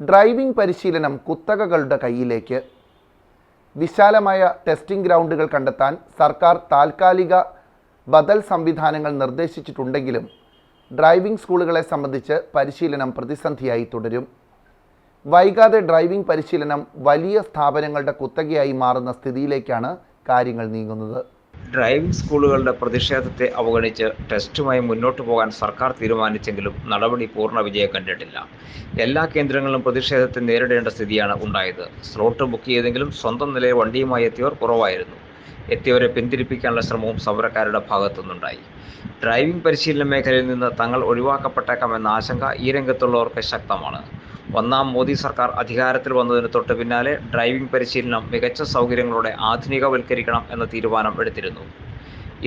Driving പരിശീലനം കുത്തകകളുടെ കയ്യിലേക്ക്. വിശാലമായ ടെസ്റ്റിംഗ് ഗ്രൗണ്ടുകൾ കണ്ടെത്താൻ സർക്കാർ താൽക്കാലിക ബദൽ സംവിധാനങ്ങൾ നിർദ്ദേശിച്ചിട്ടുണ്ടെങ്കിലും ഡ്രൈവിംഗ് സ്കൂളുകളെ സംബന്ധിച്ച് പരിശീലനം പ്രതിസന്ധിയായി തുടരും. വൈകാതെ ഡ്രൈവിംഗ് പരിശീലനം വലിയ സ്ഥാപനങ്ങളുടെ കുത്തകയായി മാറുന്ന സ്ഥിതിയിലേക്കാണ് കാര്യങ്ങൾ നീങ്ങുന്നത്. ഡ്രൈവിംഗ് സ്കൂളുകളുടെ പ്രതിഷേധത്തെ അവഗണിച്ച് ടെസ്റ്റുമായി മുന്നോട്ടു പോകാൻ സർക്കാർ തീരുമാനിച്ചെങ്കിലും നടപടി പൂർണ്ണ വിജയം കണ്ടിട്ടില്ല. എല്ലാ കേന്ദ്രങ്ങളിലും പ്രതിഷേധത്തെ നേരിടേണ്ട സ്ഥിതിയാണ് ഉണ്ടായത്. സ്ലോട്ട് ബുക്ക് ചെയ്തെങ്കിലും സ്വന്തം നിലയിൽ വണ്ടിയുമായി എത്തിയവർ കുറവായിരുന്നു. എത്തിയവരെ പിന്തിരിപ്പിക്കാനുള്ള ശ്രമവും സമരക്കാരുടെ ഭാഗത്തുനിന്നുണ്ടായി. ഡ്രൈവിംഗ് പരിശീലന മേഖലയിൽ നിന്ന് തങ്ങൾ ഒഴിവാക്കപ്പെട്ടേക്കാമെന്ന ആശങ്ക ഈ രംഗത്തുള്ളവർക്ക് ശക്തമാണ്. ഒന്നാം മോദി സർക്കാർ അധികാരത്തിൽ വന്നതിന് തൊട്ട് പിന്നാലെ ഡ്രൈവിംഗ് പരിശീലനം മികച്ച സൗകര്യങ്ങളോടെ ആധുനികവൽക്കരിക്കണം എന്ന തീരുമാനം എടുത്തിരുന്നു.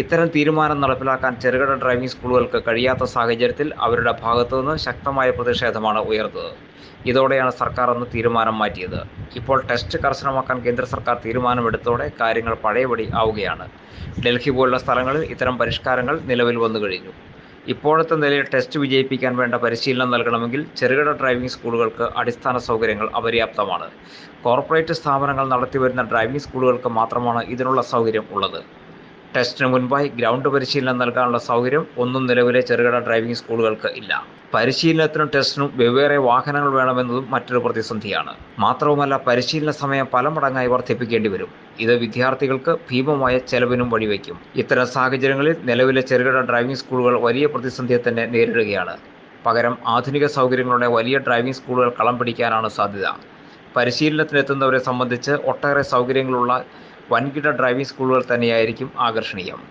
ഇത്തരം തീരുമാനം നടപ്പിലാക്കാൻ ചെറുകിട ഡ്രൈവിംഗ് സ്കൂളുകൾക്ക് കഴിയാത്ത സാഹചര്യത്തിൽ അവരുടെ ഭാഗത്തുനിന്ന് ശക്തമായ പ്രതിഷേധമാണ് ഉയർന്നത്. ഇതോടെയാണ് സർക്കാർ അന്ന് തീരുമാനം മാറ്റിയത്. ഇപ്പോൾ ടെസ്റ്റ് കർശനമാക്കാൻ കേന്ദ്ര സർക്കാർ തീരുമാനമെടുത്തതോടെ കാര്യങ്ങൾ പഴയപടി ആവുകയാണ്. ഡൽഹി പോലുള്ള സ്ഥലങ്ങളിൽ ഇത്തരം പരിഷ്കാരങ്ങൾ നിലവിൽ വന്നു കഴിഞ്ഞു. ഇപ്പോഴത്തെ നിലയിൽ ടെസ്റ്റ് വിജയിപ്പിക്കാൻ വേണ്ട പരിശീലനം നൽകണമെങ്കിൽ ചെറുകിട ഡ്രൈവിംഗ് സ്കൂളുകൾക്ക് അടിസ്ഥാന സൗകര്യങ്ങൾ അപര്യാപ്തമാണ്. കോർപ്പറേറ്റ് സ്ഥാപനങ്ങൾ നടത്തിവരുന്ന ഡ്രൈവിംഗ് സ്കൂളുകൾക്ക് മാത്രമാണ് ഇതിനുള്ള സൗകര്യം ഉള്ളത്. ടെസ്റ്റിന് മുൻപായി ഗ്രൗണ്ട് പരിശീലനം നൽകാനുള്ള സൗകര്യം ഒന്നും നിലവിലെ ചെറുകിട ഡ്രൈവിംഗ് സ്കൂളുകൾക്ക് ഇല്ല. പരിശീലനത്തിനും ടെസ്റ്റിനും വെവ്വേറെ വാഹനങ്ങൾ വേണമെന്നതും മറ്റൊരു പ്രതിസന്ധിയാണ്. മാത്രവുമല്ല, പരിശീലന സമയം പല മടങ്ങായി വർദ്ധിപ്പിക്കേണ്ടി വരും. ഇത് വിദ്യാർത്ഥികൾക്ക് ഭീമമായ ചെലവിനും വഴിവെക്കും. ഇത്തരം സാഹചര്യങ്ങളിൽ നിലവിലെ ചെറുകിട ഡ്രൈവിംഗ് സ്കൂളുകൾ വലിയ പ്രതിസന്ധിയെ തന്നെ നേരിടുകയാണ്. പകരം ആധുനിക സൗകര്യങ്ങളുടെ വലിയ ഡ്രൈവിംഗ് സ്കൂളുകൾ കളം പിടിക്കാനാണ് സാധ്യത. പരിശീലനത്തിനെത്തുന്നവരെ സംബന്ധിച്ച് ഒട്ടേറെ സൗകര്യങ്ങളുള്ള വൻകിട ഡ്രൈവിംഗ് സ്കൂളുകൾ തന്നെയായിരിക്കും ആകർഷണീയം.